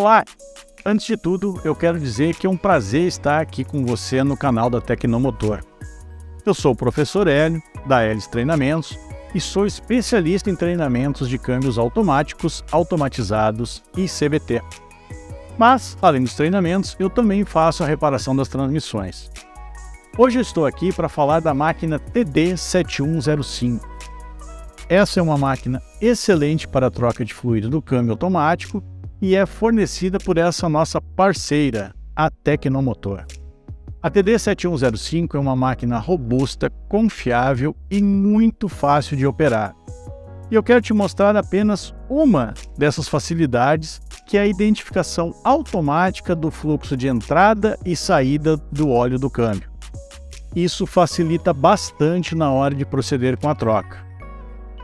Olá! Antes de tudo, eu quero dizer que é um prazer estar aqui com você no canal da Tecnomotor. Eu sou o professor Hélio, da Hélice Treinamentos, e sou especialista em treinamentos de câmbios automáticos, automatizados e CVT. Mas, além dos treinamentos, eu também faço a reparação das transmissões. Hoje eu estou aqui para falar da máquina TD7105. Essa é uma máquina excelente para a troca de fluido do câmbio automático e é fornecida por essa nossa parceira, a Tecnomotor. A TD7105 é uma máquina robusta, confiável e muito fácil de operar. E eu quero te mostrar apenas uma dessas facilidades, que é a identificação automática do fluxo de entrada e saída do óleo do câmbio. Isso facilita bastante na hora de proceder com a troca.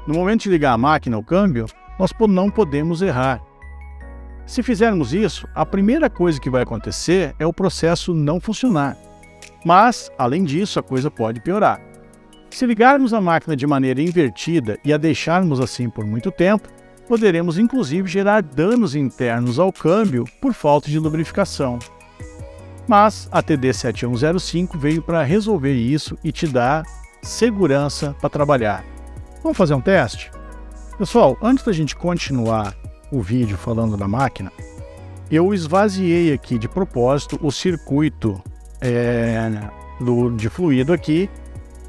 No momento de ligar a máquina ao câmbio, nós não podemos errar. Se fizermos isso, a primeira coisa que vai acontecer é o processo não funcionar. Mas, além disso, a coisa pode piorar. Se ligarmos a máquina de maneira invertida e a deixarmos assim por muito tempo, poderemos inclusive gerar danos internos ao câmbio por falta de lubrificação. Mas a TD7105 veio para resolver isso e te dar segurança para trabalhar. Vamos fazer um teste? Pessoal, antes da gente continuar o vídeo falando da máquina, eu esvaziei aqui de propósito o circuito de fluido aqui.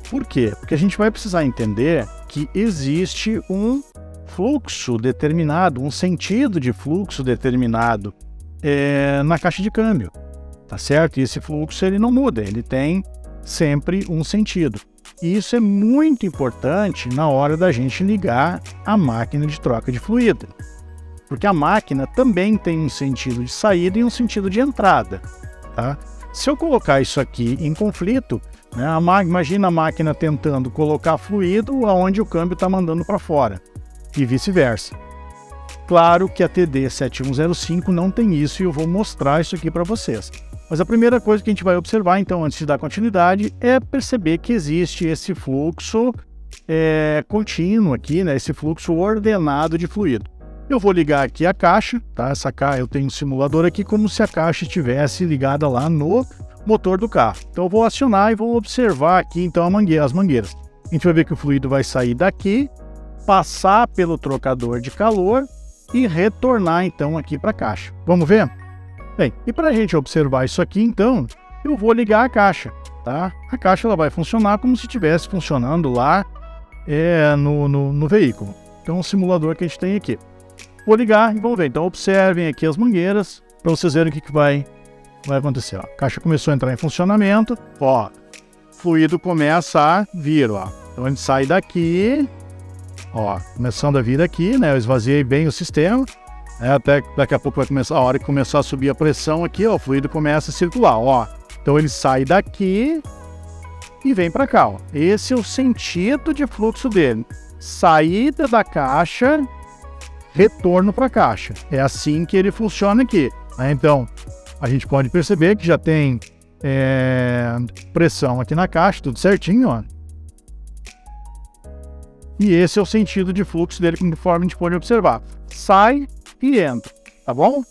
Por quê? Porque a gente vai precisar entender que existe um fluxo determinado, um sentido de fluxo determinado na caixa de câmbio, tá certo? E esse fluxo ele não muda, ele tem sempre um sentido. E isso é muito importante na hora da gente ligar a máquina de troca de fluido, porque a máquina também tem um sentido de saída e um sentido de entrada, tá? Se eu colocar isso aqui em conflito, né, imagina a máquina tentando colocar fluido aonde o câmbio está mandando para fora, e vice-versa. Claro que a TD7105 não tem isso e eu vou mostrar isso aqui para vocês. Mas a primeira coisa que a gente vai observar, então, antes de dar continuidade, é perceber que existe esse fluxo contínuo aqui, né, esse fluxo ordenado de fluido. Eu vou ligar aqui a caixa, tá? Essa caixa, eu tenho um simulador aqui como se a caixa estivesse ligada lá no motor do carro. Então eu vou acionar e vou observar aqui então as mangueiras. A gente vai ver que o fluido vai sair daqui, passar pelo trocador de calor e retornar então aqui para a caixa. Vamos ver? Bem, e para a gente observar isso aqui então, eu vou ligar a caixa, tá? A caixa ela vai funcionar como se estivesse funcionando lá no veículo. Então o simulador que a gente tem aqui. Vou ligar e vamos ver. Então observem aqui as mangueiras para vocês verem o que vai acontecer. Ó. A caixa começou a entrar em funcionamento. Ó, fluido começa a vir. Ó. Então a gente sai daqui. Ó, começando a vir aqui, né? Eu esvaziei bem o sistema. Até daqui a pouco vai começar. A hora que começar a subir a pressão aqui, ó, o fluido começa a circular. Ó. Então ele sai daqui e vem para cá. Ó. Esse é o sentido de fluxo dele. Saída da caixa, retorno para a caixa. É assim que ele funciona aqui. Né? Então, a gente pode perceber que já tem pressão aqui na caixa, tudo certinho. Ó. E esse é o sentido de fluxo dele, conforme a gente pode observar. Sai e entra, tá bom?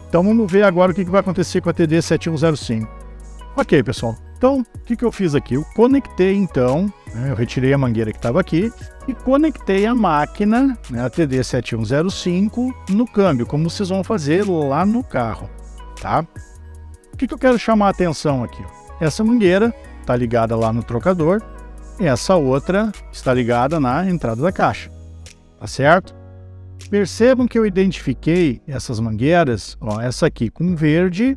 Então, vamos ver agora o que vai acontecer com a TD7105. Ok, pessoal. Então, o que eu fiz aqui? Eu conectei, então, eu retirei a mangueira que estava aqui e conectei a máquina, né, a TD7105, no câmbio, como vocês vão fazer lá no carro, tá? O que eu quero chamar a atenção aqui? Essa mangueira está ligada lá no trocador e essa outra está ligada na entrada da caixa, tá certo? Percebam que eu identifiquei essas mangueiras, ó, essa aqui com verde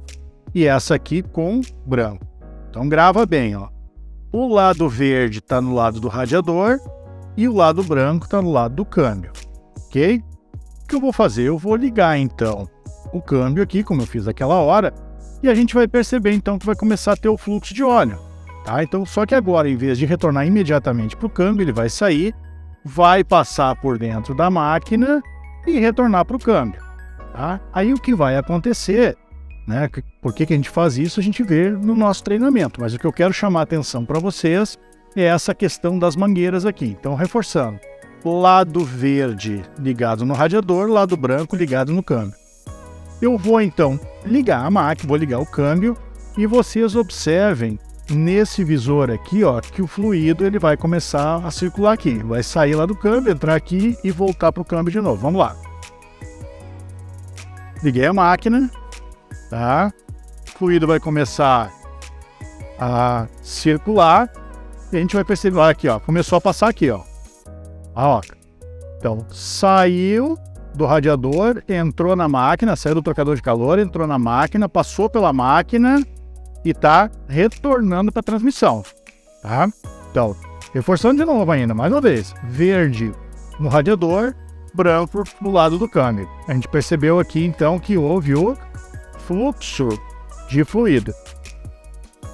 e essa aqui com branco. Então grava bem, ó. O lado verde está no lado do radiador e o lado branco está no lado do câmbio, ok? O que eu vou fazer? Eu vou ligar então o câmbio aqui, como eu fiz aquela hora, e a gente vai perceber então que vai começar a ter o fluxo de óleo, tá? Então só que agora, em vez de retornar imediatamente para o câmbio, ele vai sair, vai passar por dentro da máquina e retornar para o câmbio, tá? Aí o que vai acontecer, né? Por que a gente faz isso, a gente vê no nosso treinamento, mas o que eu quero chamar a atenção para vocês é essa questão das mangueiras aqui. Então, reforçando, lado verde ligado no radiador, lado branco ligado no câmbio. Eu vou então ligar a máquina, vou ligar o câmbio e vocês observem nesse visor aqui, ó, que o fluido ele vai começar a circular aqui. Vai sair lá do câmbio, entrar aqui e voltar para o câmbio de novo. Vamos lá. Liguei a máquina, tá? O fluido vai começar a circular e a gente vai perceber aqui, ó, começou a passar aqui, ó. Ó. Então, saiu do radiador, entrou na máquina, saiu do trocador de calor, entrou na máquina, passou pela máquina e tá retornando para a transmissão, tá? Então, reforçando de novo ainda, mais uma vez, verde no radiador, branco do lado do câmbio. A gente percebeu aqui, então, que houve o fluxo de fluido.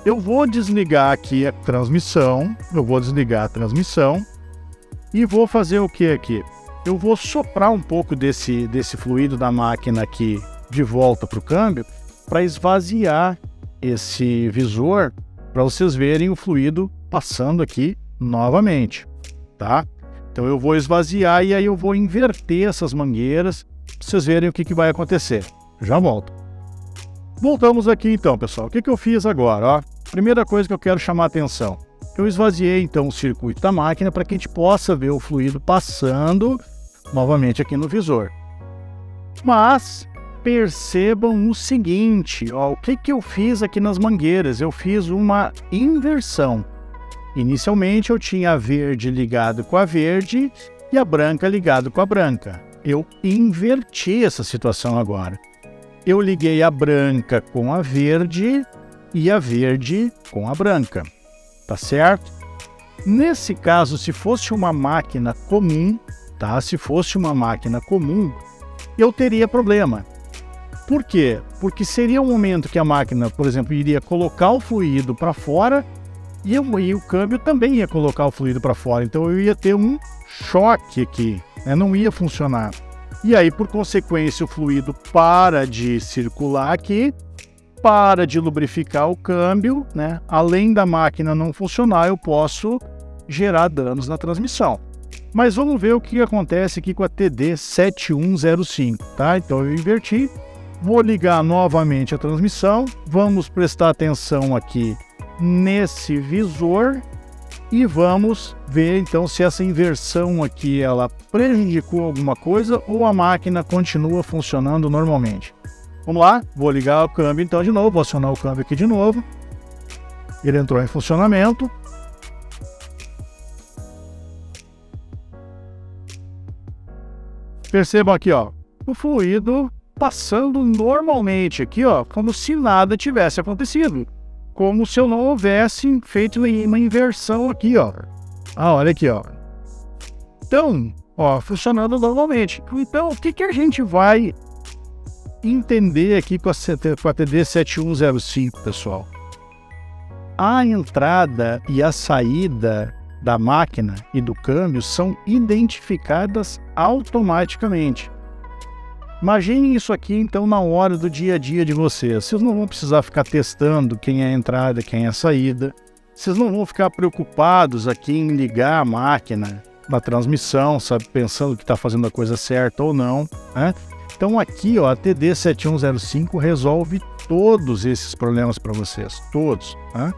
Eu vou desligar aqui a transmissão, e vou fazer o que aqui? Eu vou soprar um pouco desse fluido da máquina aqui de volta para o câmbio para esvaziar esse visor, para vocês verem o fluido passando aqui novamente, tá? Então eu vou esvaziar e aí eu vou inverter essas mangueiras para vocês verem o que vai acontecer. Já volto. Voltamos aqui então, pessoal. O que eu fiz agora? Ó, primeira coisa que eu quero chamar a atenção. Eu esvaziei então o circuito da máquina para que a gente possa ver o fluido passando novamente aqui no visor. Mas percebam o seguinte, ó, o que eu fiz aqui nas mangueiras? Eu fiz uma inversão. Inicialmente eu tinha a verde ligado com a verde e a branca ligado com a branca. Eu inverti essa situação agora. Eu liguei a branca com a verde e a verde com a branca. Tá certo? Nesse caso, se fosse uma máquina comum, tá? Se fosse uma máquina comum, eu teria problema. Por quê? Porque seria um momento que a máquina, por exemplo, iria colocar o fluido para fora e o câmbio também ia colocar o fluido para fora. Então eu ia ter um choque aqui, né? Não ia funcionar. E aí, por consequência, o fluido para de circular aqui, para de lubrificar o câmbio, né? Além da máquina não funcionar, eu posso gerar danos na transmissão. Mas vamos ver o que acontece aqui com a TD7105, tá? Então eu inverti, vou ligar novamente a transmissão, vamos prestar atenção aqui nesse visor e vamos ver então se essa inversão aqui ela prejudicou alguma coisa ou a máquina continua funcionando normalmente. Vamos lá, vou ligar o câmbio então de novo, vou acionar o câmbio aqui de novo. Ele entrou em funcionamento. Percebam aqui, ó, o fluido passando normalmente aqui, ó, como se nada tivesse acontecido. Como se eu não houvesse feito uma inversão aqui, ó. Ah, olha aqui, ó. Então, ó, funcionando normalmente. Então, o que a gente vai entender aqui com a TD7105, pessoal? A entrada e a saída da máquina e do câmbio são identificadas automaticamente. Imaginem isso aqui, então, na hora do dia a dia de vocês. Vocês não vão precisar ficar testando quem é a entrada, quem é a saída. Vocês não vão ficar preocupados aqui em ligar a máquina na transmissão, sabe, pensando que está fazendo a coisa certa ou não, né? Então aqui, ó, a TD7105 resolve todos esses problemas para vocês, todos, né?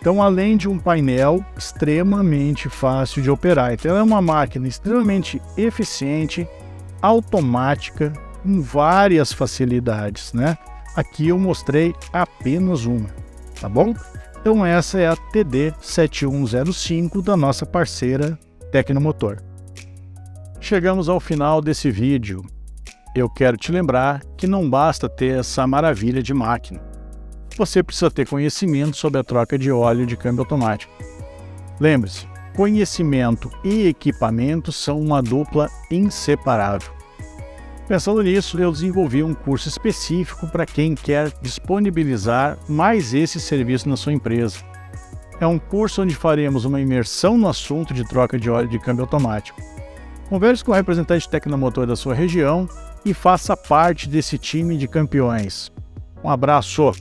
Então, além de um painel extremamente fácil de operar. Então, é uma máquina extremamente eficiente, automática, com várias facilidades, né? Aqui eu mostrei apenas uma, tá bom? Então, essa é a TD7105 da nossa parceira Tecnomotor. Chegamos ao final desse vídeo. Eu quero te lembrar que não basta ter essa maravilha de máquina. Você precisa ter conhecimento sobre a troca de óleo de câmbio automático. Lembre-se, conhecimento e equipamento são uma dupla inseparável. Pensando nisso, eu desenvolvi um curso específico para quem quer disponibilizar mais esse serviço na sua empresa. É um curso onde faremos uma imersão no assunto de troca de óleo de câmbio automático. Converse com o representante Tecnomotor da sua região e faça parte desse time de campeões. Um abraço!